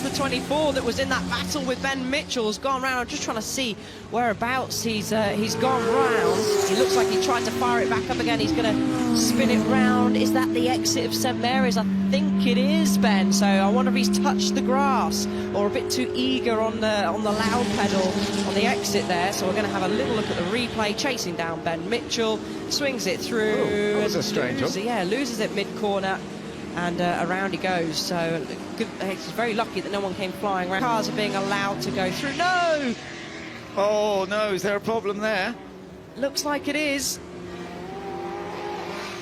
the 24 that was in that battle with Ben Mitchell has gone round. I'm just trying to see whereabouts he's gone round. He looks like he tried to fire it back up again. He's going to spin it round. Is that the exit of St Mary's? I think it is, Ben. So I wonder if he's touched the grass or a bit too eager on the loud pedal on the exit there. So we're going to have a little look at the replay. Chasing down Ben Mitchell, swings it through. Oh, that was a strange one. Yeah, loses it mid-corner. And around he goes, so good, he's very lucky that no one came flying around. Cars are being allowed to go through. No! Oh no, is there a problem there? Looks like it is.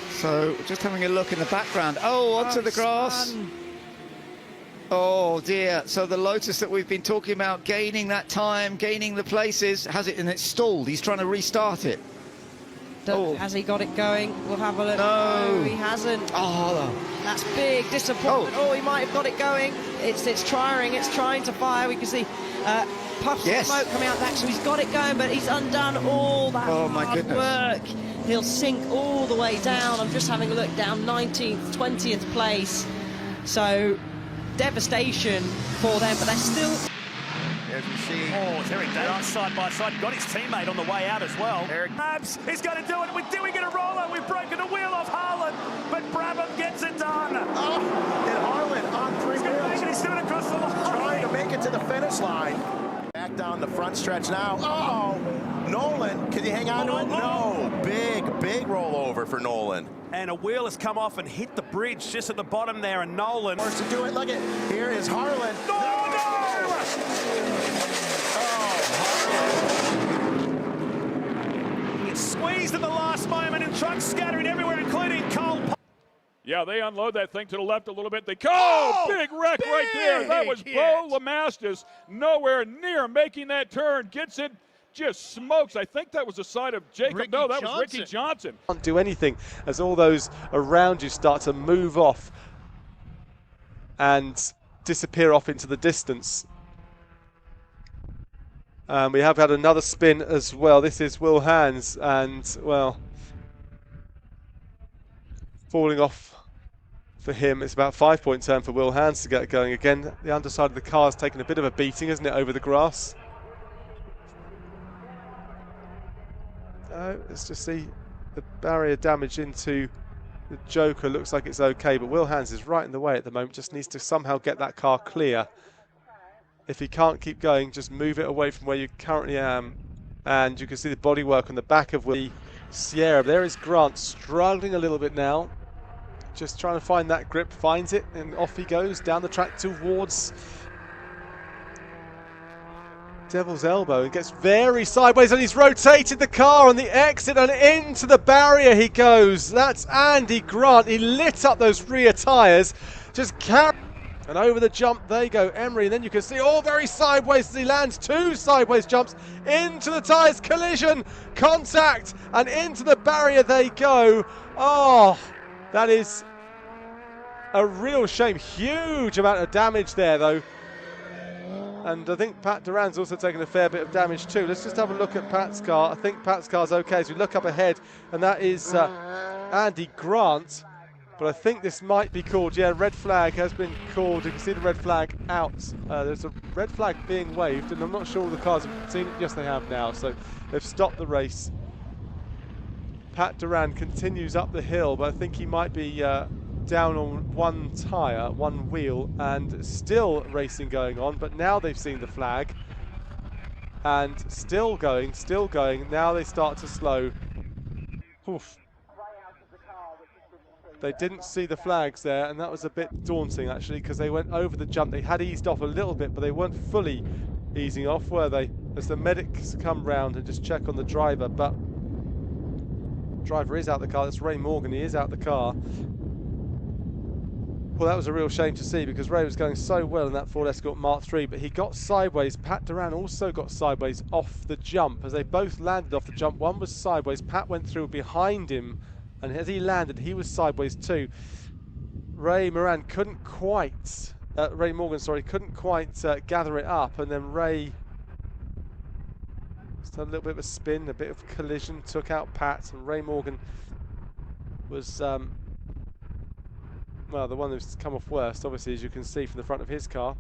So, just having a look in the background. Oh, onto the grass. Spun. Oh dear, so the Lotus that we've been talking about, gaining that time, gaining the places, has it, and it's stalled. He's trying to restart it. Has he got it going? We'll have a look. No, he hasn't. Oh, that's big disappointment. Oh, he might have got it going. It's trying to fire. We can see puffs of smoke coming out back, so he's got it going, but he's undone all that hard work. He'll sink all the way down. I'm just having a look down 19th, 20th place. So devastation for them, but they're still. As we see, it's Eric Davis side by side. Got his teammate on the way out as well. Eric Brabham is going to do it. We're doing it a roller. We've broken a wheel off Harlan, but Brabham gets it done. Oh, and Harlan on three wheels. He's doing it across the line. Trying to make it to the finish line. Back down the front stretch now. Oh, Nolan, can he hang on to it? No, big rollover for Nolan. And a wheel has come off and hit the bridge just at the bottom there, and Nolan. Forced to do it. Look at here is Harlan. No! He gets squeezed at the last moment, and trucks scattering everywhere, including Cole. Yeah, they unload that thing to the left a little bit. They big wreck right there. That was Bo Lamastus, nowhere near making that turn. Gets it, just smokes. I think that was the side of Jacob. No, that was Ricky Johnson. Can't do anything as all those around you start to move off and disappear off into the distance. We have had another spin as well. This is Will Hans, and well, falling off for him. It's about 5-point turn for Will Hans to get going again. The underside of the car has taken a bit of a beating, isn't it, over the grass? Let's just see the barrier damage into the Joker. Looks like it's okay, but Will Hans is right in the way at the moment. Just needs to somehow get that car clear. If he can't keep going, just move it away from where you currently am. And you can see the bodywork on the back of the Sierra. There is Grant struggling a little bit now. Just trying to find that grip, finds it, and off he goes down the track towards Devil's Elbow, and gets very sideways, and he's rotated the car on the exit, and into the barrier he goes. That's Andy Grant. He lit up those rear tyres, just carry. And over the jump they go, Emery, and then you can see all very sideways as he lands 2 sideways jumps into the tyres, collision, contact, and into the barrier they go. Oh, that is a real shame. Huge amount of damage there though. And I think Pat Duran's also taken a fair bit of damage too. Let's just have a look at Pat's car. I think Pat's car's okay as we look up ahead, and that is Andy Grant. But I think this might be called, red flag has been called. You can see the red flag out. There's a red flag being waved, and I'm not sure all the cars have seen it. Yes, they have now. So they've stopped the race. Pat Duran continues up the hill, but I think he might be down on one tyre, one wheel, and still racing going on. But now they've seen the flag, and still going. Now they start to slow. Oof. They didn't see the flags there, and that was a bit daunting actually, because they went over the jump. They had eased off a little bit, but they weren't fully easing off, were they? As the medics come round and just check on the driver, but the driver is out the car. That's Ray Morgan. He is out the car. Well, that was a real shame to see, because Ray was going so well in that Ford Escort Mark III, but he got sideways. Pat Duran also got sideways off the jump as they both landed off the jump. One was sideways. Pat went through behind him, and as he landed, he was sideways too. Ray Morgan, couldn't quite gather it up, and then Ray just had a little bit of a spin, a bit of collision, took out Pat, and Ray Morgan was well, the one who's come off worst, obviously, as you can see from the front of his car.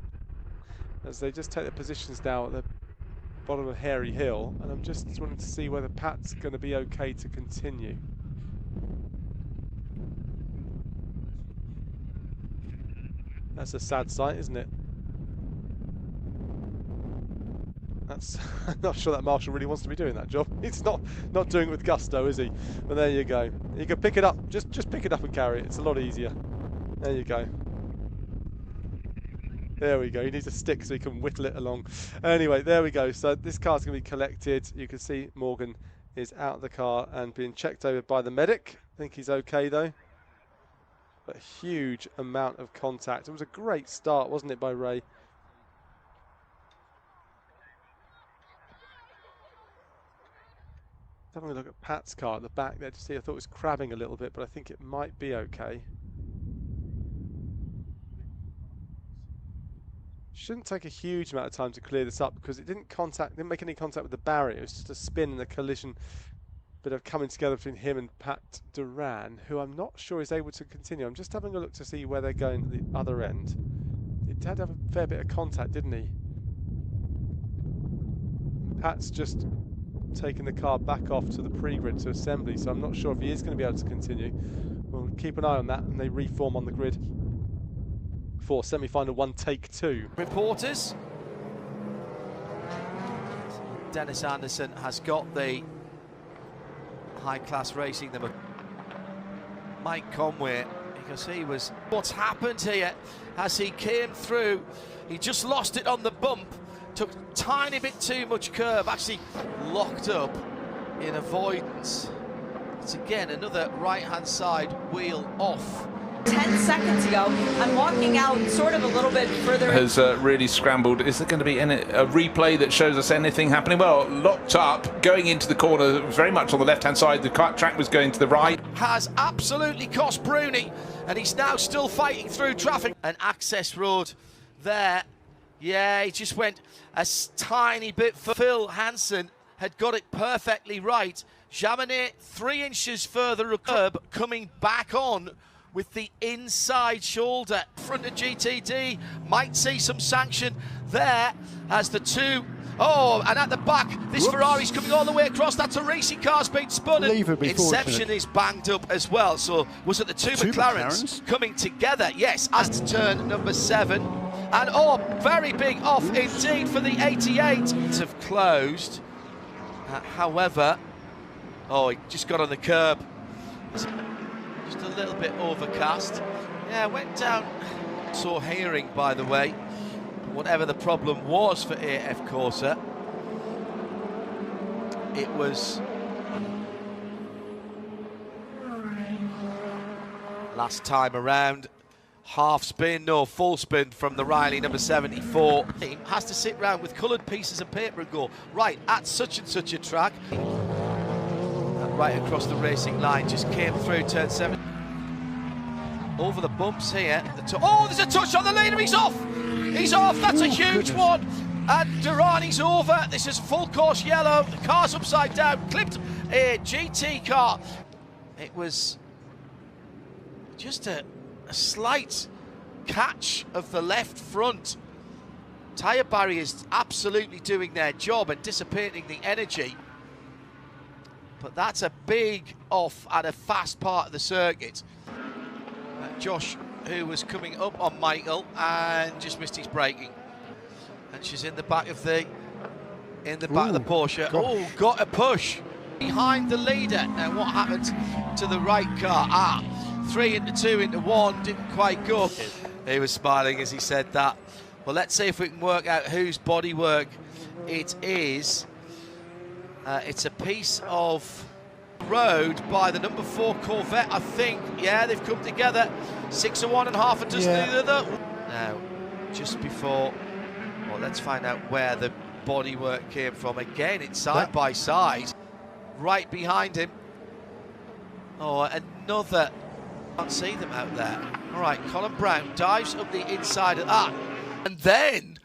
as they just take their positions now at the bottom of Hairy Hill, and I'm just wanting to see whether Pat's going to be okay to continue. That's a sad sight, isn't it? That's I'm not sure that Marshall really wants to be doing that job. He's not doing it with gusto, is he? But there you go. You can pick it up. Just pick it up and carry it. It's a lot easier. There you go. There we go. He needs a stick so he can whittle it along. Anyway, there we go. So this car's going to be collected. You can see Morgan is out of the car and being checked over by the medic. I think he's okay though. But a huge amount of contact. It was a great start, wasn't it, by Ray? Having a look at Pat's car at the back there to see. I thought it was crabbing a little bit, but I think it might be okay. Shouldn't take a huge amount of time to clear this up because it didn't make any contact with the barrier. It was just a spin and a collision, bit of coming together between him and Pat Duran, who I'm not sure is able to continue. I'm just having a look to see where they're going at the other end. It did have a fair bit of contact, didn't he? Pat's just taking the car back off to the pre-grid to assembly, so I'm not sure if he is going to be able to continue. We'll keep an eye on that, and they reform on the grid for semi-final 1, take 2. Reporters. Dennis Anderson has got the high-class racing number. Mike Conway, because he was... What's happened here as he came through, he just lost it on the bump, took a tiny bit too much curve, actually locked up in avoidance. It's again another right-hand side wheel off. 10 seconds ago, I'm walking out sort of a little bit further. Has really scrambled. Is there going to be a replay that shows us anything happening? Well, locked up, going into the corner, very much on the left-hand side. The track was going to the right. Has absolutely cost Bruni, and he's now still fighting through traffic. An access road there. Yeah, he just went a tiny bit. Phil Hansen had got it perfectly right. Jaminet 3 inches further a curb, coming back on with the inside shoulder. Front of GTD might see some sanction there as the two. Oh, and at the back, this Ferrari's coming all the way across. That's a racing car's been spun. Inception is banged up as well. So was it the two McLarens coming together? Yes, as to turn number 7. And oh, very big off indeed for the 88. Have closed. However, oh, he just got on the curb. Just a little bit overcast. Yeah, went down. Saw Hearing, by the way. Whatever the problem was for AF Corsa, it was last time around. Half spin, no, full spin from the Riley number 74. He has to sit round with coloured pieces of paper and go, right, at such and such a track. And right across the racing line, just came through turn 7. Over the bumps here. Oh, there's a touch on the leader, he's off! He's off, that's a huge one! And Durrani's over, this is full course yellow, the car's upside down, clipped a GT car. It was just a slight catch of the left front. Tyre barriers absolutely doing their job and dissipating the energy. But that's a big off at a fast part of the circuit. Josh, who was coming up on Michael and just missed his braking. And she's in the back of the back of the Porsche. Oh, got a push behind the leader. Now what happened to the right car? 3 into 2 into 1 didn't quite go. He was smiling as he said that. Well, let's see if we can work out whose bodywork it is. It's a piece of road by the number 4 Corvette, I think. Yeah, they've come together. 6 of one and half a dozen of the other. Now, just before, well, let's find out where the bodywork came from. Again, it's side by side, right behind him. Oh, another. Can't see them out there. All right, Colin Brown dives up the inside of that. And then,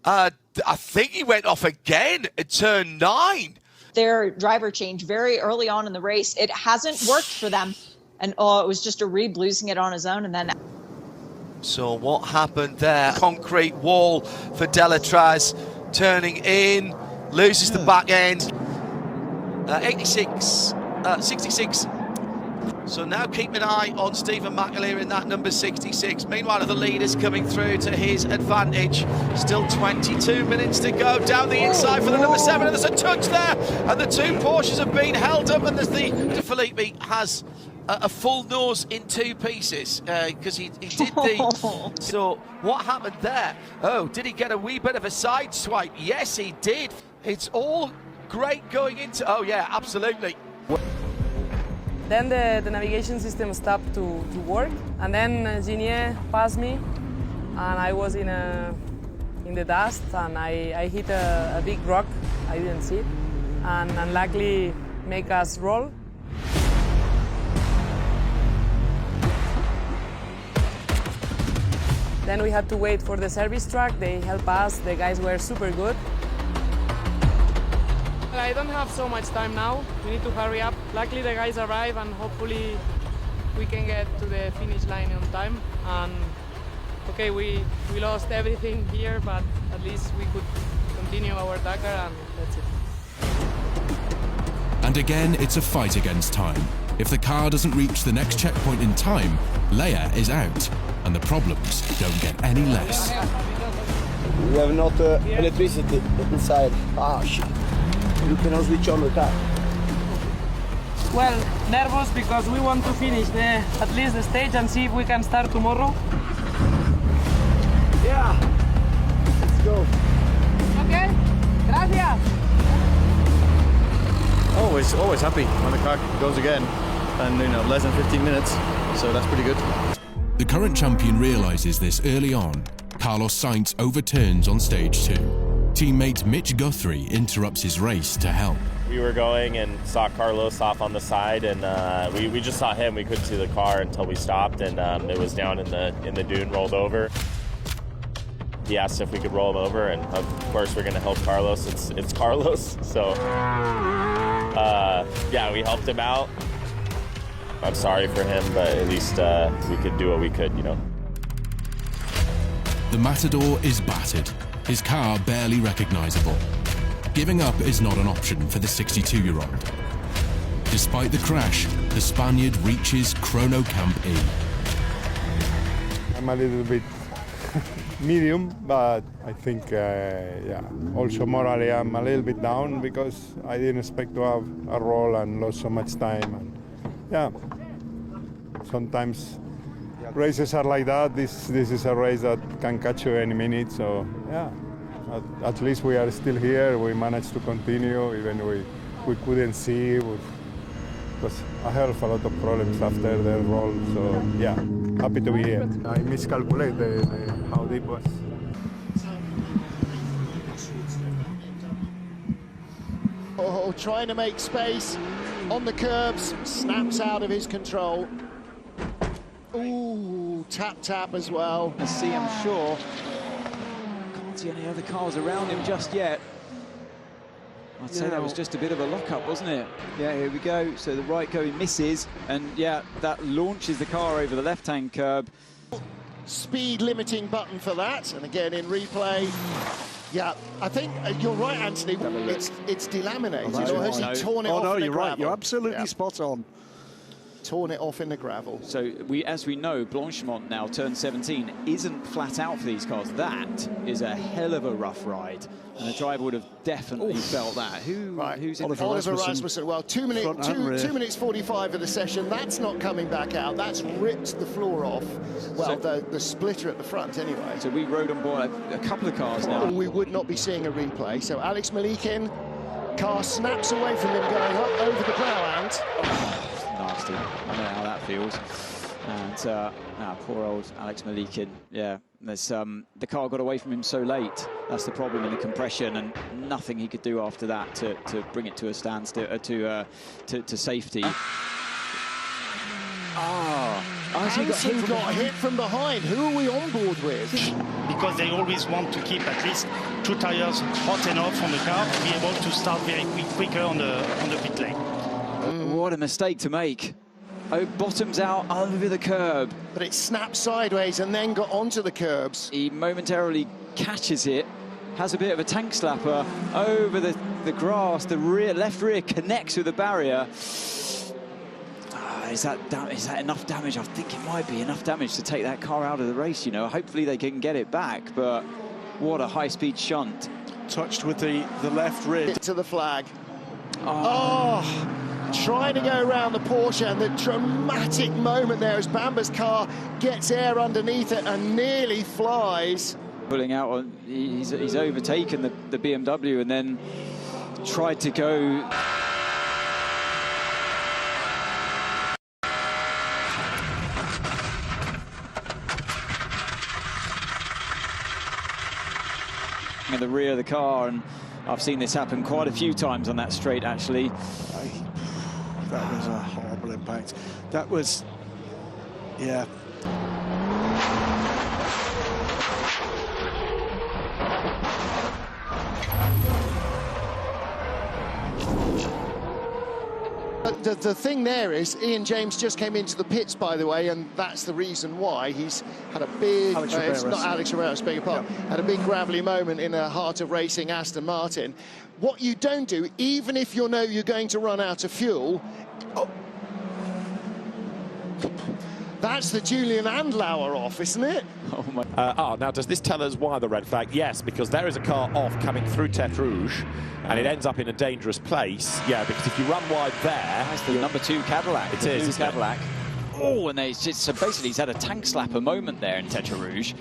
I think he went off again at turn 9. Their driver change very early on in the race. It hasn't worked for them. And oh, it was just a Reeb losing it on his own. And then So what happened there? Concrete wall for Delatraz, turning in, loses the back end. 66. So now keep an eye on Stephen McAleer in that number 66. Meanwhile, the leaders coming through to his advantage. Still 22 minutes to go. Down the inside for the number 7, and there's a touch there, and the two Porsches have been held up, and De Filippi has a full nose in two pieces because he did the... So what happened there? Oh, did he get a wee bit of a side swipe? Yes, he did. It's all great going into... Oh yeah, absolutely. Then the navigation system stopped to work, and then Ginier passed me, and I was in the dust, and I hit a big rock. I didn't see it, and unluckily make us roll. Then we had to wait for the service truck. They helped us. The guys were super good. I don't have so much time now. We need to hurry up. Luckily the guys arrive, and hopefully we can get to the finish line on time. And okay, we lost everything here, but at least we could continue our Dakar, and that's it. And again, it's a fight against time. If the car doesn't reach the next checkpoint in time, Leia is out, and the problems don't get any less. We have not electricity inside. Ah, shit. You cannot switch on the car. Well, nervous because we want to finish at least the stage and see if we can start tomorrow. Yeah, let's go. Okay, gracias. Always happy when the car goes again, and less than 15 minutes, so that's pretty good. The current champion realises this early on. Carlos Sainz overturns on stage 2. Teammate Mitch Guthrie interrupts his race to help. We were going and saw Carlos off on the side, and we just saw him. We couldn't see the car until we stopped, and it was down in the dune, rolled over. He asked if we could roll him over, and of course we're going to help Carlos. It's Carlos, so yeah, we helped him out. I'm sorry for him, but at least we could do what we could, The Matador is battered, his car barely recognisable. Giving up is not an option for the 62-year-old. Despite the crash, the Spaniard reaches Chrono Camp E. I'm a little bit medium, but I think, yeah, also morally I'm a little bit down because I didn't expect to have a roll and lost so much time. And yeah, sometimes races are like that. This is a race that can catch you any minute, so yeah, at least we are still here. We managed to continue, even we couldn't see. Because I had a lot of problems after the roll, so yeah, happy to be here. I miscalculated how deep was. Oh, trying to make space on the curbs, snaps out of his control. Ooh, tap as well. I see, I'm sure. Can't see any other cars around him just yet. I'd say that was just a bit of a lock-up, wasn't it? Yeah, here we go. So the right going misses, and yeah, that launches the car over the left-hand curb. Speed limiting button for that, and again in replay. Yeah, I think you're right, Anthony. It's delaminated, or has he torn it off? Oh no, you're right. You're absolutely spot on. Torn it off in the gravel. So as we know, Blanchimont now turn 17 isn't flat out for these cars. That is a hell of a rough ride, and the driver would have definitely felt that. Who's in Oliver Rasmussen. Well, 2 minutes 45 of the session. That's not coming back out. That's ripped the floor off. Well, so, the splitter at the front, anyway. So we rode on board a couple of cars now. We would not be seeing a replay. So Alex Malikin, car snaps away from him, going up over the plough and. Nasty. I know how that feels. And poor old Alex Malikin. Yeah, there's the car got away from him so late. That's the problem in the compression, and nothing he could do after that to bring it to a standstill, to safety. Hansen got hit from behind. Who are we on board with? Because they always want to keep at least 2 tires hot enough on the car to be able to start very quicker on the pit lane. What a mistake to make. Oh, bottoms out over the curb. But it snapped sideways and then got onto the curbs. He momentarily catches it, has a bit of a tank slapper over the grass. The left rear connects with the barrier. Is that enough damage? I think it might be enough damage to take that car out of the race, you know. Hopefully they can get it back, but what a high-speed shunt. Touched with the left rear. To the flag. Oh, trying to go around the Porsche, and the dramatic moment there as Bamba's car gets air underneath it and nearly flies. Pulling out on, he's overtaken the BMW and then tried to go. In the rear of the car, and I've seen this happen quite a few times on that straight, actually. That was a horrible impact. That was, yeah. The thing there is, Ian James just came into the pits, by the way, and that's the reason why he's had a big... it's not Alex Riberas, beg your pardon. Had a big gravelly moment in the heart of racing Aston Martin. What you don't do, even if you know you're going to run out of fuel... That's the Julian Andlauer off, isn't it? Oh my. Now does this tell us why the red flag? Yes, because there is a car off coming through Tête Rouge, and it ends up in a dangerous place. Yeah, because if you run wide there... That's the number 2 Cadillac. It is, isn't Cadillac. Oh, and so basically he's had a tank slapper moment there in Tête Rouge.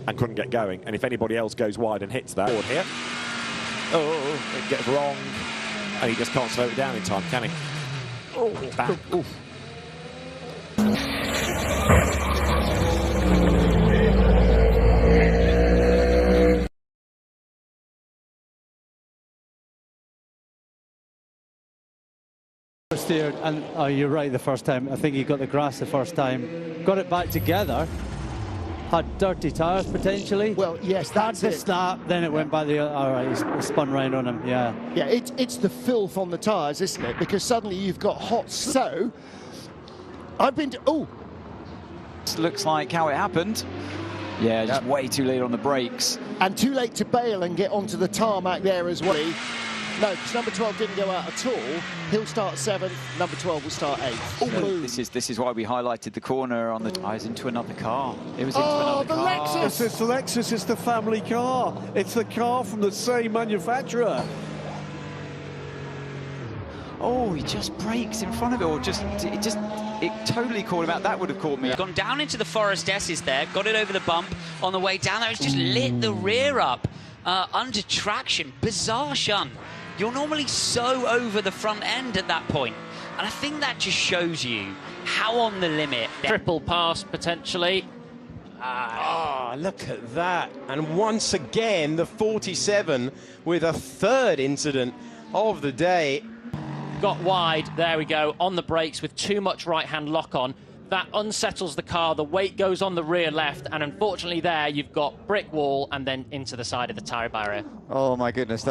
And couldn't get going. And if anybody else goes wide and hits that... Forward here. Oh, it gets wrong. And he just can't slow it down in time, can he? Oh, bang. Oof. Steered, and you're right the first time. I think he got the grass the first time. Got it back together. Had dirty tyres potentially. Well, yes, that's the it. snap, then it went by the... All right, he spun round on him, yeah. Yeah, it's the filth on the tyres, isn't it? Because suddenly you've got hot... So, I've been... This looks like how it happened. Yeah, just way too late on the brakes. And too late to bail and get onto the tarmac there as well. No, because number 12 didn't go out at all. He'll start 7th, number 12 will start 8th. So this is why we highlighted the corner on the... I was into another car. It was into another car. Lexus! It's the Lexus, it's the family car. It's the car from the same manufacturer. Oh, he just brakes in front of it, or it totally caught him out. That would have caught me. Gone down into the Forest S's there, got it over the bump on the way down there. It's just lit the rear up under traction. Bizarre shunt. You're normally so over the front end at that point. And I think that just shows you how on the limit. Triple pass, potentially. Look at that. And once again, the 47 with a third incident of the day. Got wide, there we go, on the brakes with too much right-hand lock on. That unsettles the car, the weight goes on the rear left, and unfortunately there you've got brick wall and then into the side of the tyre barrier. Oh my goodness,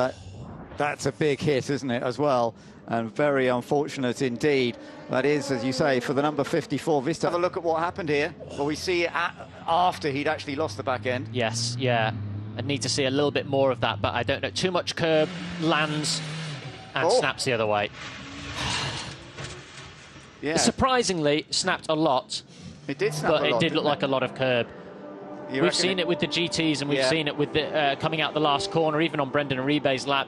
that's a big hit, isn't it, as well? And very unfortunate indeed. That is, as you say, for the number 54 Vista. Have a look at what happened here. Well, we see after he'd actually lost the back end. Yes, yeah. I need to see a little bit more of that, but I don't know. Too much curb, lands, and snaps the other way. Yeah. Surprisingly, snapped a lot. It did snap a lot, but it did look like a lot of curb. We've seen it with the GTs, and we've seen it with the coming out the last corner, even on Brendan Uribe's lap.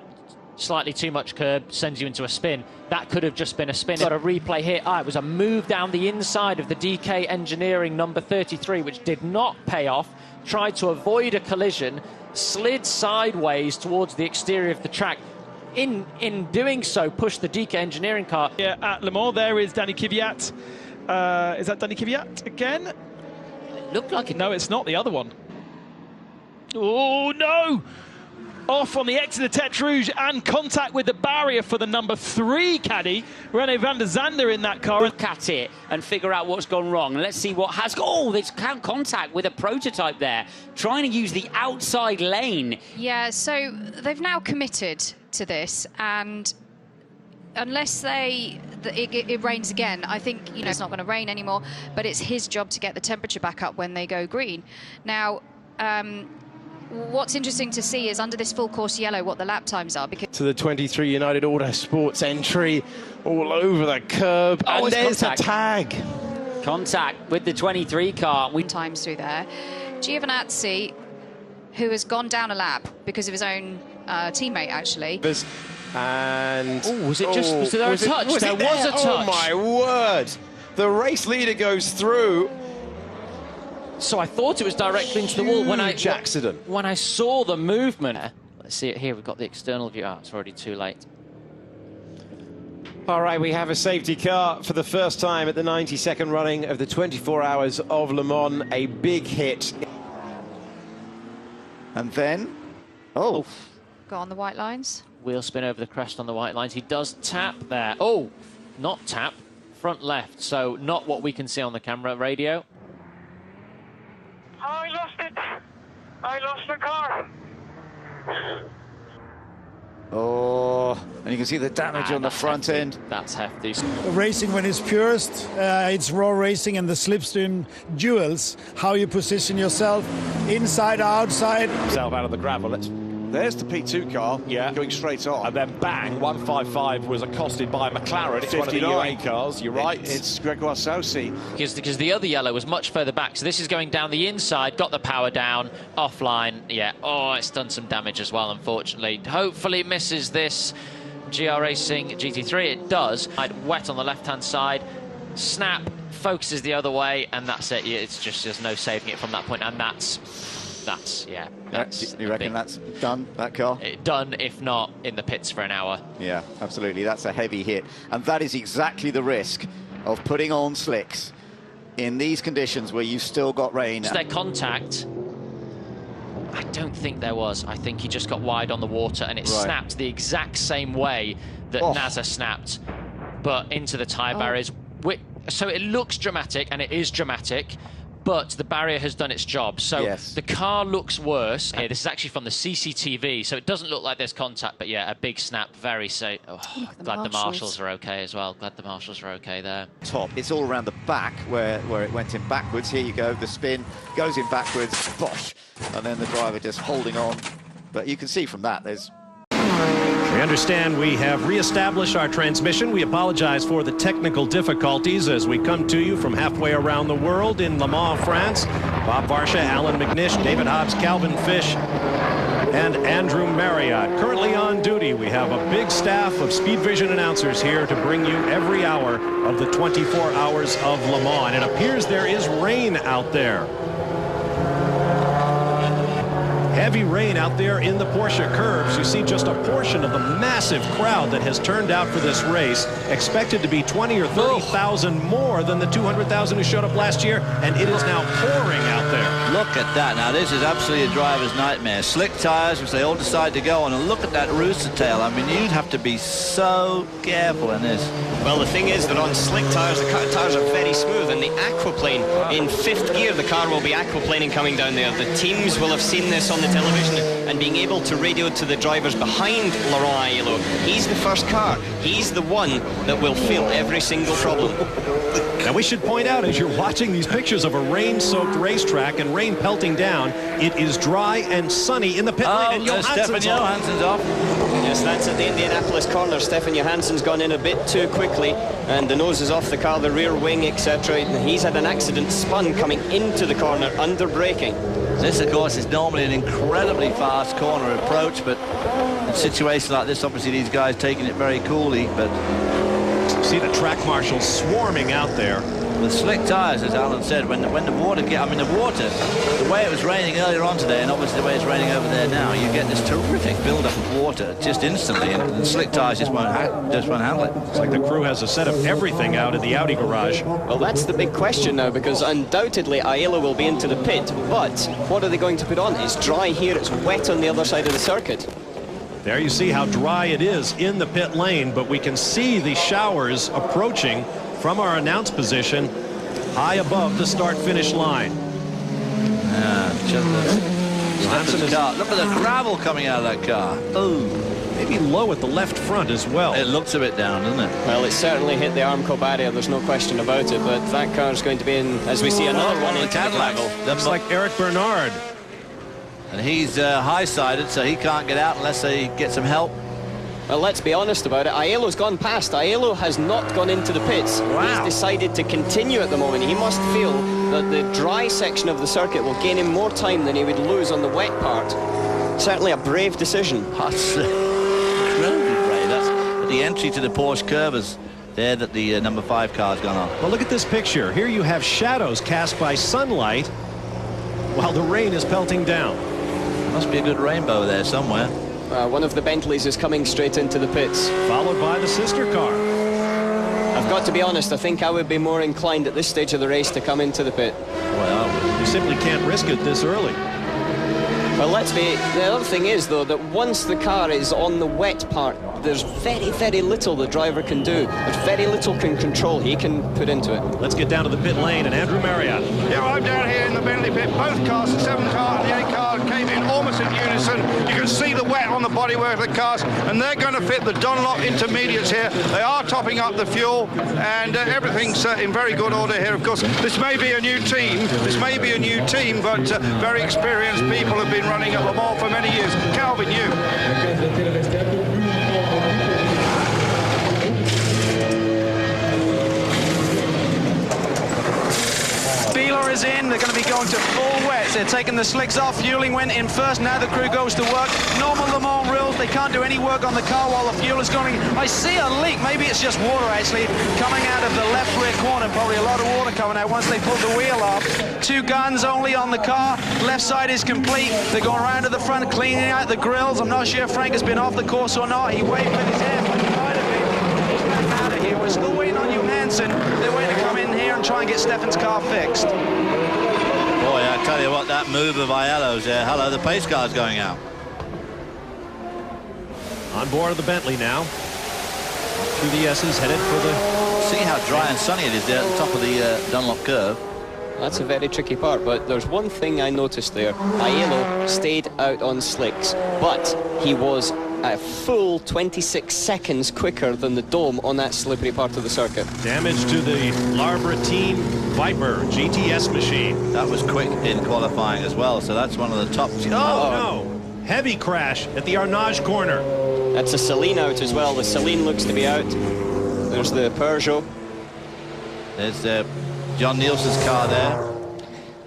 Slightly too much curb sends you into a spin. That could have just been a spin. Got a replay here. It was a move down the inside of the DK Engineering number 33, which did not pay off. Tried to avoid a collision, slid sideways towards the exterior of the track. In doing so, pushed the DK Engineering car. Yeah, at Le Mans, there is Danny Kvyat. Is that Danny Kvyat again? It looked like it. No, it's not the other one. Oh, no! Off on the exit of Tête Rouge and contact with the barrier for the number 3 caddy, René van der Zande in that car. Look at it and figure out what's gone wrong. Let's see what has... Oh, there's contact with a prototype there, trying to use the outside lane. Yeah, so they've now committed to this, and unless it rains again, I think, you know, it's not going to rain anymore, but it's his job to get the temperature back up when they go green. Now, what's interesting to see is under this full course yellow what the lap times are. Because to the 23 United Autosports entry, all over the curb, and there's a tag. Contact with the 23 car. Times through there. Giovinazzi, who has gone down a lap because of his own teammate, actually. And was there a touch? There was a touch. Oh my word! The race leader goes through. So I thought it was directly into the wall when accident. When I saw the movement. Let's see it here. We've got the external view. Oh, it's already too late. All right, we have a safety car for the first time at the 92nd running of the 24 Hours of Le Mans. A big hit. And then, oh. Go on the white lines. Wheel spin over the crest on the white lines. He does tap there. Oh, not tap. Front left. So not what we can see on the camera radio. I lost it. I lost the car. Oh, and you can see the damage on the front end. That's hefty. Racing when it's purest, it's raw racing and the slipstream duels, how you position yourself, inside or outside. Yourself out of the gravel. There's the P2 car, going straight on. And then bang, 155 was accosted by McLaren. It's 59. One of the UA cars, you're right. It's Gregoire Saucy. Because the other yellow was much further back, so this is going down the inside, got the power down, offline, Oh, it's done some damage as well, unfortunately. Hopefully it misses this GR Racing GT3, it does. Wet on the left-hand side, snap, focuses the other way, and that's it. It's just, there's no saving it from that point, and that's you reckon that's done, that car? Done, if not in the pits for an hour. Yeah, absolutely. That's a heavy hit. And that is exactly the risk of putting on slicks in these conditions where you've still got rain. Was there contact? I don't think there was. I think he just got wide on the water and it snapped the exact same way that Nazar snapped, but into the tyre barriers. So it looks dramatic, and it is dramatic, but the barrier has done its job. So the car looks worse. This is actually from the CCTV, so it doesn't look like there's contact, but yeah, a big snap, very safe. Oh, glad the marshals are okay as well. Glad the marshals are okay there. Top. It's all around the back where it went in backwards. Here you go, the spin goes in backwards, bosh, and then the driver just holding on. But you can see from that, there's... We understand we have re-established our transmission. We apologize for the technical difficulties as we come to you from halfway around the world in Le Mans, France. Bob Varsha, Alan McNish, David Hobbs, Calvin Fish, and Andrew Marriott. Currently on duty, we have a big staff of Speed Vision announcers here to bring you every hour of the 24 Hours of Le Mans. And it appears there is rain out there. Heavy rain out there in the Porsche curves. You see just a portion of the massive crowd that has turned out for this race. Expected to be 20 or 30,000 more than the 200,000 who showed up last year, and it is now pouring out there. Look at that. Now, this is absolutely a driver's nightmare. Slick tyres, which they all decide to go on, and look at that rooster tail. I mean, you'd have to be so careful in this. Well, the thing is that on slick tyres, the tyres are very smooth, and the aquaplane, in fifth gear, the car will be aquaplaning coming down there. The teams will have seen this on the television and being able to radio to the drivers behind Laurent Aiello. He's the first car. He's the one that will feel every single problem. Now, we should point out, as you're watching these pictures of a rain-soaked racetrack and rain pelting down, it is dry and sunny in the pit lane, and Stefan Johansson's off. Yes, that's at the Indianapolis corner. Stefan Johansson's gone in a bit too quickly, and the nose is off the car, the rear wing, etc. He's had an accident, spun coming into the corner under braking. This, of course, is normally an incredibly fast corner approach, but in situations like this, obviously these guys taking it very coolly. But see the track marshals swarming out there. With slick tyres, as Alan said, when the water the way it was raining earlier on today, and obviously the way it's raining over there now, you get this terrific build-up of water just instantly, and slick tyres just won't handle it. It's like the crew has a set of everything out in the Audi garage. Well, that's the big question now, because undoubtedly Aiello will be into the pit, but what are they going to put on? It's dry here, it's wet on the other side of the circuit. There you see how dry it is in the pit lane, but we can see the showers approaching from our announce position high above the start-finish line. Look at the gravel coming out of that car. Oh. maybe low at the left front as well. It looks a bit down, doesn't it? Well, it certainly hit the Armco barrier, there's no question about it, but that car is going to be in, as we see, another one into the gravel. Looks like Eric Bernard. And he's high-sided, so he can't get out unless they get some help. Well, let's be honest about it. Aiello's gone past. Aiello has not gone into the pits. Wow. He's decided to continue at the moment. He must feel that the dry section of the circuit will gain him more time than he would lose on the wet part. Certainly a brave decision. That's incredibly brave. That's at the entry to the Porsche curve there that the number 5 car's gone off. Well, look at this picture. Here you have shadows cast by sunlight while the rain is pelting down. Must be a good rainbow there somewhere. One of the Bentleys is coming straight into the pits. Followed by the sister car. I've got to be honest, I think I would be more inclined at this stage of the race to come into the pit. Well, you simply can't risk it this early. Well, the other thing is, though, that once the car is on the wet part, there's very, very little the driver can do. There's very little control he can put into it. Let's get down to the pit lane and Andrew Marriott. Yeah, well, I'm down here in the Bentley pit. Both cars, the 7 car and the 8 car, came in almost in unison. You can see the wet on the bodywork of the cars, and they're going to fit the Dunlop intermediates here. They are topping up the fuel, and everything's in very good order here. Of course, this may be a new team. But very experienced people have been running at Le Mans for many years. Calvin, you. Beeler is in. They're going to be going to full wet. They're taking the slicks off. Fueling went in first. Now the crew goes to work. Normal Le Mans rules. They can't do any work on the car while the fuel is going. I see a leak. Maybe it's just water, actually, coming out of the left rear corner. Probably a lot of water coming out once they pull the wheel off. 2 guns only on the car. Left side is complete. They're going around to the front, cleaning out the grills. I'm not sure if Frank has been off the course or not. He waved with his hand, but he might have been. He's back out of here. We're still waiting on Johansson. They're waiting to come in here and try and get Steffen's car fixed. Boy, I tell you what, that move of Aiello's there. Hello, the pace car's going out. On board of the Bentley now. Through the S's, headed for the... See how dry and sunny it is there at the top of the Dunlop curve. That's a very tricky part, but there's one thing I noticed there. Aiello stayed out on slicks, but he was a full 26 seconds quicker than the Dome on that slippery part of the circuit. Damage to the Larbrettine Viper GTS machine. That was quick in qualifying as well, so that's one of the top... Oh, no! Heavy crash at the Arnage corner. That's a Celine out as well. The Celine looks to be out. There's the Peugeot. There's John Nielsen's car there.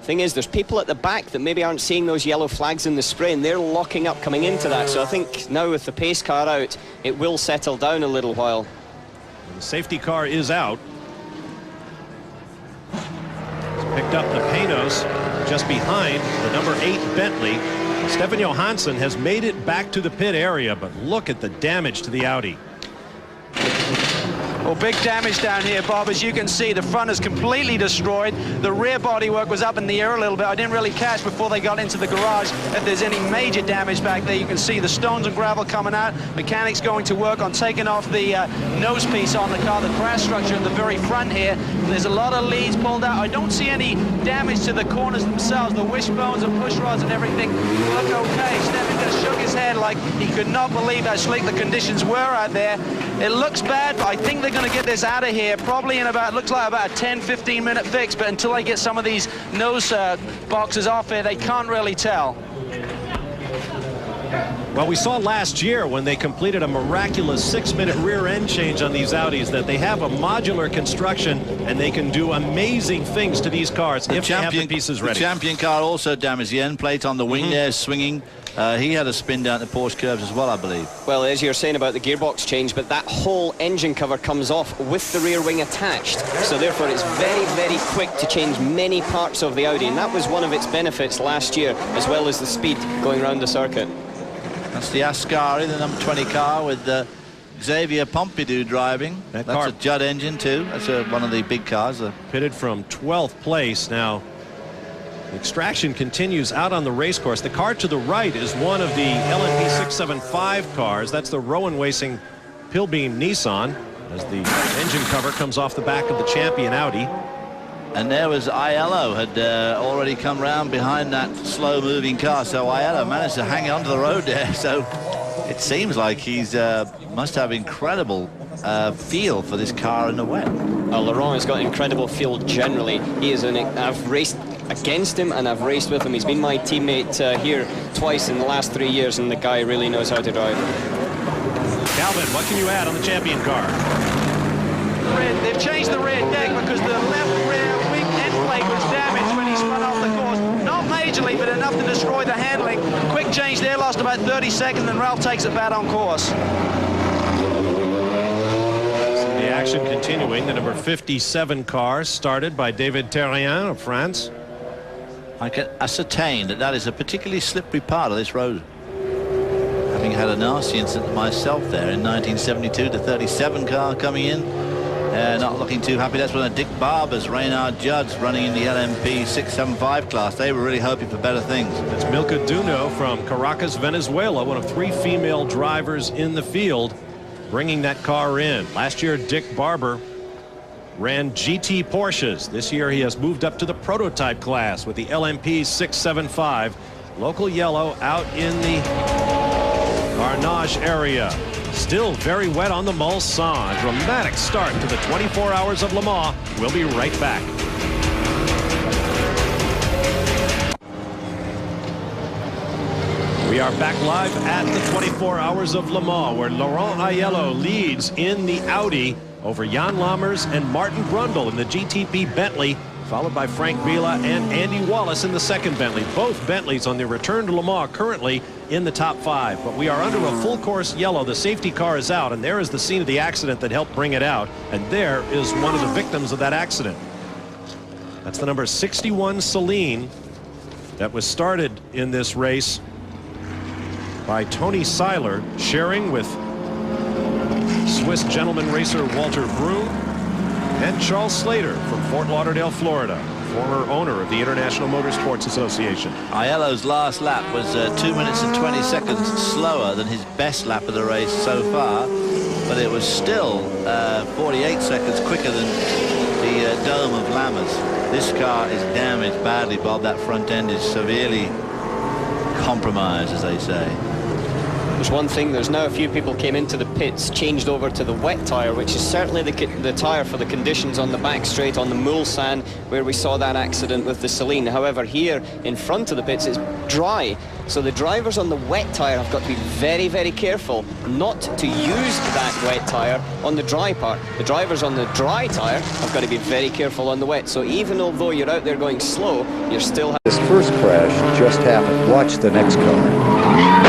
Thing is, there's people at the back that maybe aren't seeing those yellow flags in the spray, and they're locking up coming into that. So I think now with the pace car out, it will settle down a little while. The safety car is out. Picked up the Panos just behind the number 8 Bentley. Stefan Johansson has made it back to the pit area, but look at the damage to the Audi. Well, big damage down here, Bob. As you can see, the front is completely destroyed. The rear bodywork was up in the air a little bit. I didn't really catch before they got into the garage if there's any major damage back there. You can see the stones and gravel coming out. Mechanics going to work on taking off the nose piece on the car, the crash structure in the very front here. There's a lot of leads pulled out. I don't see any damage to the corners themselves. The wishbones and push rods and everything look okay. Stefan just shook his head like he could not believe how slick the conditions were out there. It looks bad, but I think they're going to get this out of here probably in about, looks like about a 10-15 minute fix, but until they get some of these nose boxes off here, they can't really tell. Well, we saw last year when they completed a miraculous 6-minute rear end change on these Audis that they have a modular construction and they can do amazing things to these cars if they have the pieces ready. The champion car also damaged the end plate on the wing there, swinging. He had a spin down the Porsche curves as well, I believe. Well, as you're saying about the gearbox change, but that whole engine cover comes off with the rear wing attached. So therefore, it's very, very quick to change many parts of the Audi. And that was one of its benefits last year, as well as the speed going around the circuit. That's the Ascari, the number 20 car with Xavier Pompidou driving. That's a Judd engine too. That's one of the big cars. Pitted from 12th place now. Extraction continues out on the race course. The car to the right is one of the LMP 675 cars. That's the Rowan Racing Pilbeam Nissan, as the engine cover comes off the back of the champion Audi. And there was Aiello, had already come round behind that slow-moving car. So Aiello managed to hang on to the road there. So it seems like he's must have incredible feel for this car in the wet. Laurent has got incredible feel generally. He is I've raced against him and I've raced with him. He's been my teammate here twice in the last 3 years, and the guy really knows how to drive. Calvin, what can you add on the champion car? They've changed the rear deck because the left rear wing end plate was damaged when he spun off the course. Not majorly, but enough to destroy the handling. Quick change there, lost about 30 seconds, and Ralph takes it back on course. The action continuing. The number 57 car started by David Terrien of France. I can ascertain that that is a particularly slippery part of this road. Having had a nasty incident myself there in 1972, the 37 car coming in, not looking too happy. That's one of Dick Barber's Reynard Judds running in the LMP 675 class. They were really hoping for better things. That's Milka Duno from Caracas, Venezuela, one of 3 female drivers in the field, bringing that car in. Last year, Dick Barber ran GT Porsches. This year he has moved up to the prototype class with the LMP 675. Local yellow out in the Arnage area. Still very wet on the Mulsanne. Dramatic start to the 24 Hours of Le Mans. We'll be right back. We are back live at the 24 Hours of Le Mans, where Laurent Aiello leads in the Audi over Jan Lammers and Martin Brundle in the GTP Bentley, followed by Frank Villa and Andy Wallace in the second Bentley. Both Bentleys on their return to Le Mans currently in the top 5. But we are under a full course yellow. The safety car is out, and there is the scene of the accident that helped bring it out. And there is one of the victims of that accident. That's the number 61 Celine that was started in this race by Tony Seiler, sharing with Swiss gentleman racer Walter Broom and Charles Slater from Fort Lauderdale, Florida, former owner of the International Motorsports Association. Aiello's last lap was 2 minutes and 20 seconds slower than his best lap of the race so far, but it was still 48 seconds quicker than the dome of Lammers. This car is damaged badly, Bob. That front end is severely compromised, as they say. There's one thing, there's now a few people came into the pits, changed over to the wet tyre, which is certainly the tyre for the conditions on the back straight on the Mulsanne, where we saw that accident with the Celine. However, here in front of the pits, it's dry. So the drivers on the wet tyre have got to be very, very careful not to use that wet tyre on the dry part. The drivers on the dry tyre have got to be very careful on the wet. So even although you're out there going slow, you're still... This first crash just happened. Watch the next car.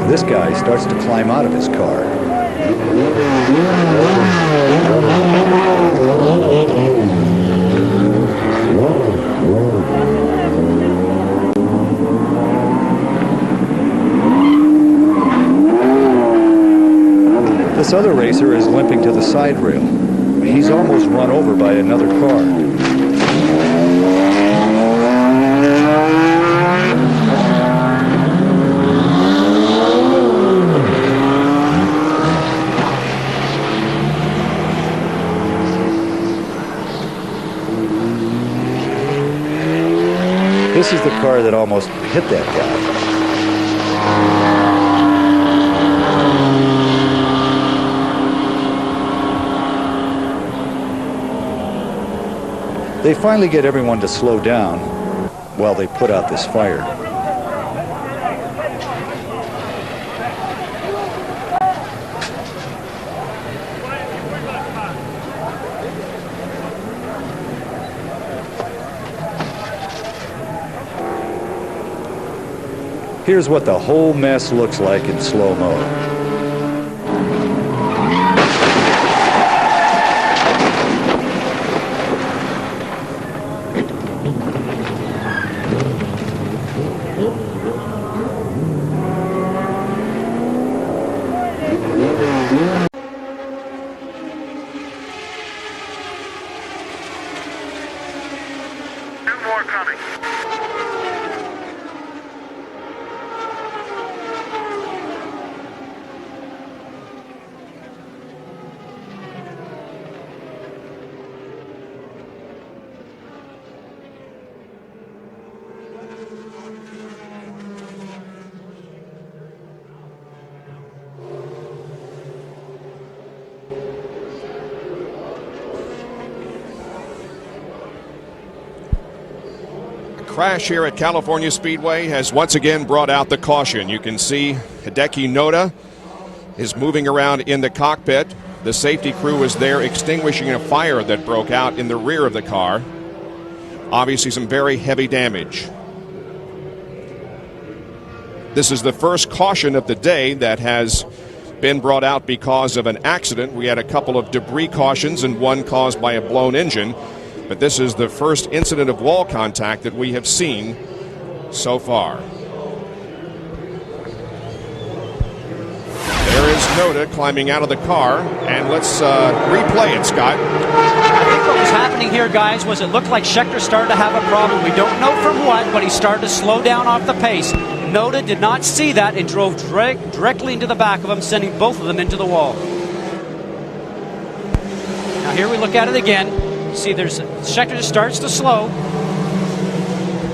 This guy starts to climb out of his car. This other racer is limping to the side rail. He's almost run over by another car. This is the car that almost hit that guy. They finally get everyone to slow down while they put out this fire. Here's what the whole mess looks like in slow-mo. crash here at California Speedway has once again brought out the caution. You can see Hideki Noda is moving around in the cockpit. The safety crew is there extinguishing a fire that broke out in the rear of the car. Obviously some very heavy damage. This is the first caution of the day that has been brought out because of an accident. We had a couple of debris cautions and one caused by a blown engine, but this is the first incident of wall contact that we have seen so far. There is Noda climbing out of the car, and let's replay it, Scott. I think what was happening here, guys, was it looked like Scheckter started to have a problem. We don't know from what, but he started to slow down off the pace. Noda did not see that and drove directly into the back of him, sending both of them into the wall. Now here we look at it again. See, Scheckter just starts to slow,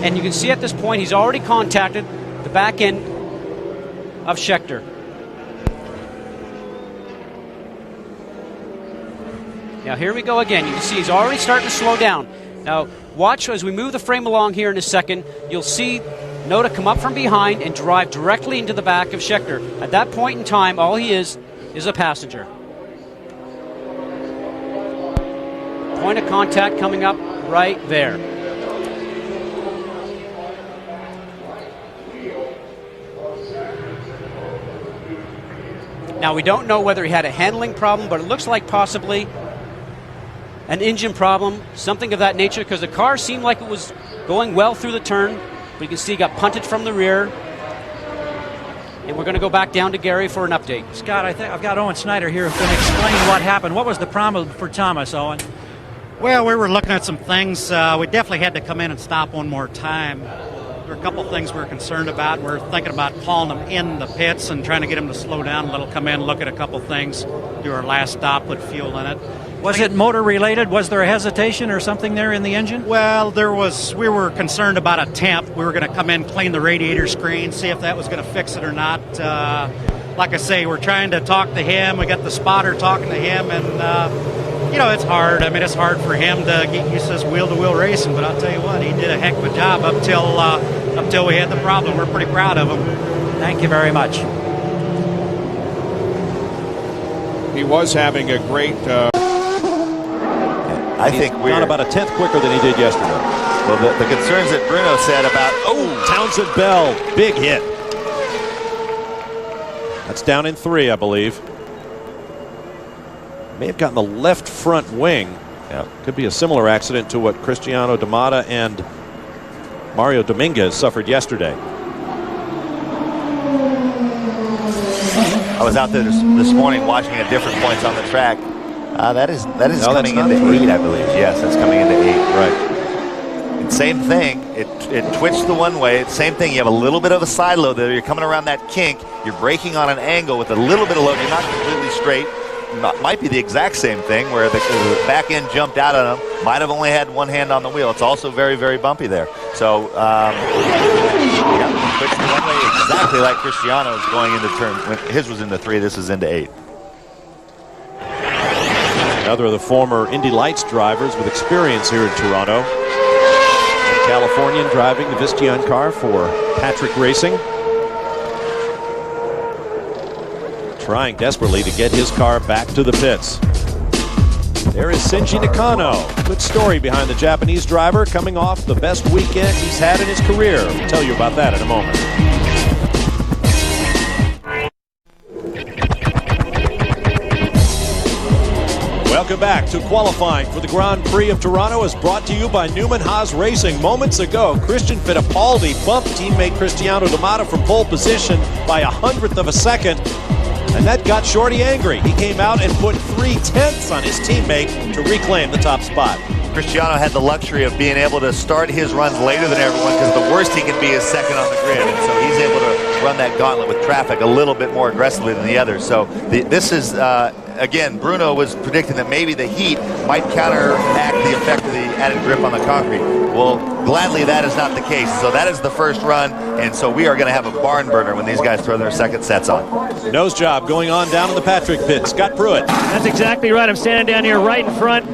and you can see at this point he's already contacted the back end of Scheckter. Now here we go again. You can see he's already starting to slow down. Now watch as we move the frame along here in a second. You'll see Noda come up from behind and drive directly into the back of Scheckter. At that point in time, all he is a passenger. Point of contact coming up right there. Now we don't know whether he had a handling problem, but it looks like possibly an engine problem, something of that nature, because the car seemed like it was going well through the turn, but you can see he got punted from the rear. And we're going to go back down to Gary for an update. Scott, I think I've got Owen Snyder here who's going to explain what happened. What was the problem for Thomas, Owen? Well, we were looking at some things. We definitely had to come in and stop one more time. There were a couple things we were concerned about. We're thinking about calling them in the pits and trying to get them to slow down a little, come in, look at a couple things, do our last stop, put fuel in it. Was it motor related? Was there a hesitation or something there in the engine? Well, we were concerned about a temp. We were going to come in, clean the radiator screen, see if that was going to fix it or not. Like I say, we're trying to talk to him. We got the spotter talking to him, and it's hard. I mean, it's hard for him to get used to this wheel-to-wheel racing, but I'll tell you what, he did a heck of a job up till we had the problem. We're pretty proud of him. Thank you very much. He was having a great... I think we're gone about a tenth quicker than he did yesterday. Well, the concerns that Bruno said about... Oh, Townsend Bell, big hit. That's down in 3, I believe. May have gotten the left front wing. Yeah, could be a similar accident to what Cristiano Damata and Mario Dominguez suffered yesterday. I was out there this morning watching at different points on the track. That is coming into 8, I believe. Yes, that's coming into 8. Right. And same thing. It twitched the one way. Same thing. You have a little bit of a side load there. You're coming around that kink. You're braking on an angle with a little bit of load. You're not completely straight. Might be the exact same thing where the back end jumped out on him. Might have only had one hand on the wheel. It's also very, very bumpy there. So, twitched the one way exactly like Cristiano's going into turn. When his was into 3. This is into 8. Another of the former Indy Lights drivers with experience here in Toronto. A Californian driving the Vistion car for Patrick Racing. Trying desperately to get his car back to the pits. There is Shinji Nakano. Good story behind the Japanese driver coming off the best weekend he's had in his career. We'll tell you about that in a moment. Welcome back to qualifying for the Grand Prix of Toronto is brought to you by Newman Haas Racing. Moments ago, Christian Fittipaldi bumped teammate Cristiano Damata from pole position by 1/100 of a second, and that got Shorty angry. He came out and put 3/10 on his teammate to reclaim the top spot. Cristiano had the luxury of being able to start his runs later than everyone because the worst he can be is second on the grid, and so he's able to run that gauntlet with traffic a little bit more aggressively than the others. So this is, again, Bruno was predicting that maybe the heat might counteract the effect of the added grip on the concrete. Well, gladly that is not the case. So that is the first run, and so we are going to have a barn burner when these guys throw their second sets on. Nose job going on down in the Patrick pit. Scott Pruitt. That's exactly right. I'm standing down here right in front.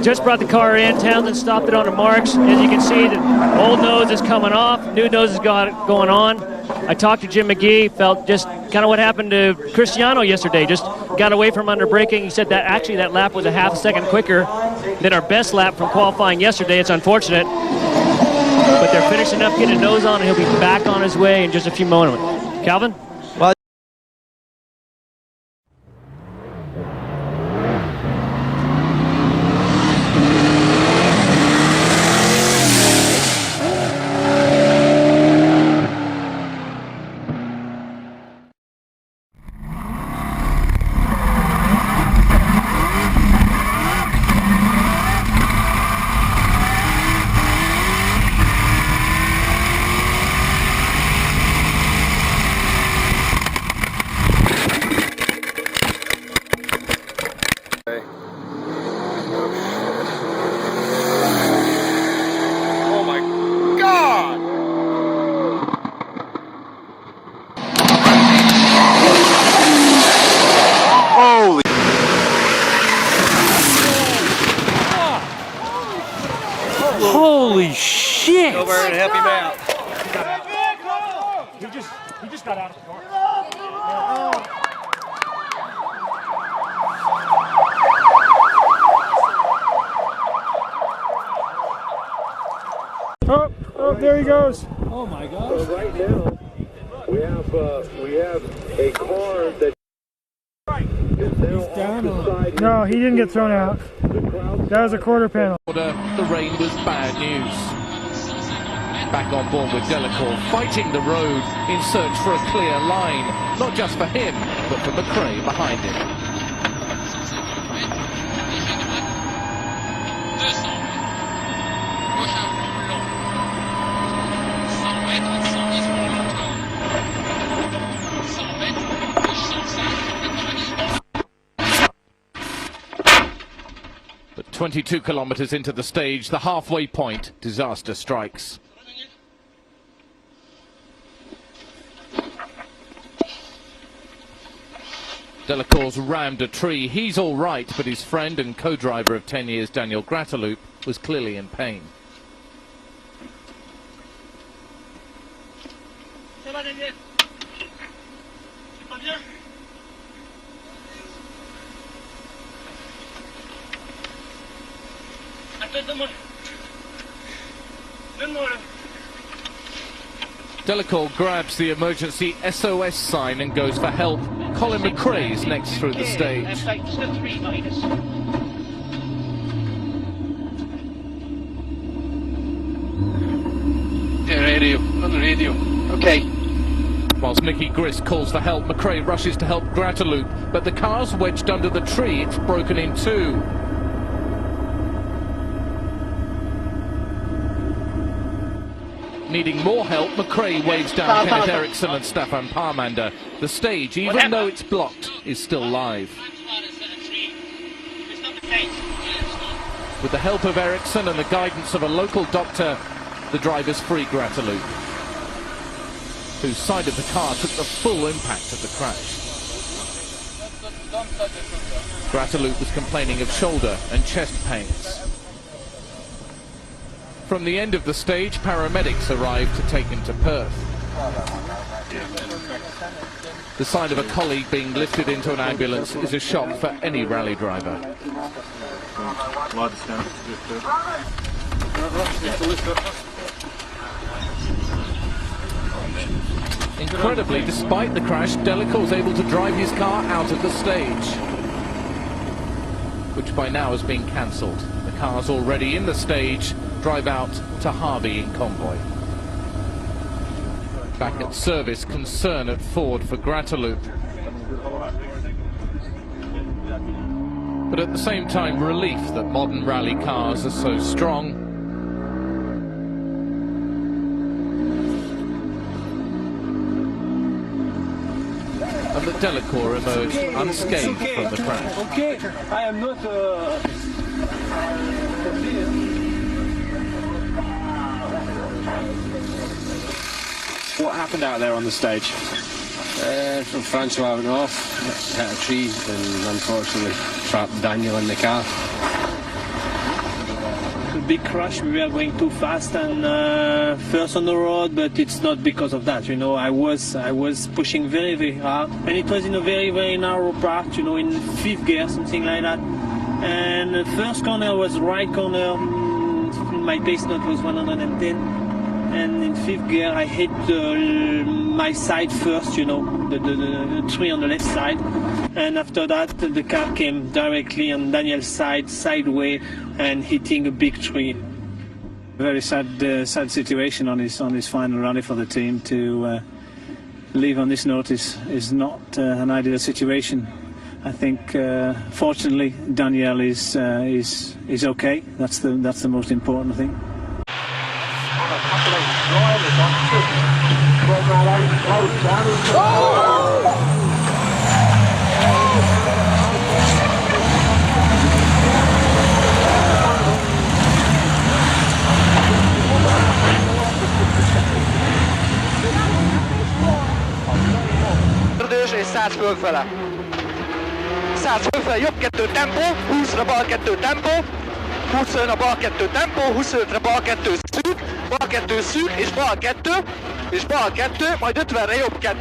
just brought the car in. Townsend stopped it on the marks. As you can see, the old nose is coming off. New nose is going on. I talked to Jim McGee, felt just kind of what happened to Cristiano yesterday. Just got away from under braking. He said that actually that lap was a half a second quicker than our best lap from qualifying yesterday. It's unfortunate, but they're finishing up, getting a nose on, and he'll be back on his way in just a few moments. Calvin? Well, Holy shit! Over and help him out. He just got out of the car. Oh, there he goes. Oh my gosh. So right now, we have a car that is now off the side. No, he didn't get thrown out. That was a quarter panel. The rain was bad news. Back on board with Delacour, fighting the road in search for a clear line, not just for him, but for McRae behind him. But 22 kilometers into the stage, the halfway point, disaster strikes. Delacour's rammed a tree. He's all right, but his friend and co-driver of 10 years, Daniel Grataloop, was clearly in pain. Delacour grabs the emergency SOS sign and goes for help. Colin McRae's next through the stage. On the radio. Okay. Whilst Nicky Grist calls for help, McRae rushes to help Grataloop, but the car's wedged under the tree. It's broken in two. Needing more help, McRae waves down Kenneth Eriksson and Staffan Parmander. The stage, even though it's blocked, is still live. With the help of Eriksson and the guidance of a local doctor, the drivers free Grataloop, whose side of the car took the full impact of the crash. Grataloop was complaining of shoulder and chest pains. From the end of the stage, paramedics arrived to take him to Perth. The sight of a colleague being lifted into an ambulance is a shock for any rally driver. Incredibly, despite the crash, Delacour was able to drive his car out of the stage, which by now has been cancelled. The cars already in the stage drive out to Harvey in convoy. Back at service, concern at Ford for Grataloop, but at the same time relief that modern rally cars are so strong. And that Delacour emerged unscathed from the crash. Okay, I am not What happened out there on the stage? From Francois went off, hit a tree and unfortunately trapped Daniel in the car. big crash. We were going too fast and first on the road, but it's not because of that. You know, I was pushing very, very hard, and it was in a very, very narrow part. You know, in 5th gear, something like that. And the first corner was right corner. My pace note was 110, and in 5th gear I hit my side first. You know, the tree on the left side. And after that, the car came directly on Daniel's side, sideways, and hitting a big tree. Very sad situation on his final rally for the team. To leave on this note is not an ideal situation. I think, fortunately, Daniel is okay. That's the most important thing. És 100 fölfele. 100 fölfele, jobb 2 tempó, 20-ra bal 2 tempó, 25-ra bal 2 tempó, 25-re bal 2 szűk, és bal 2, majd 50-re jobb 2.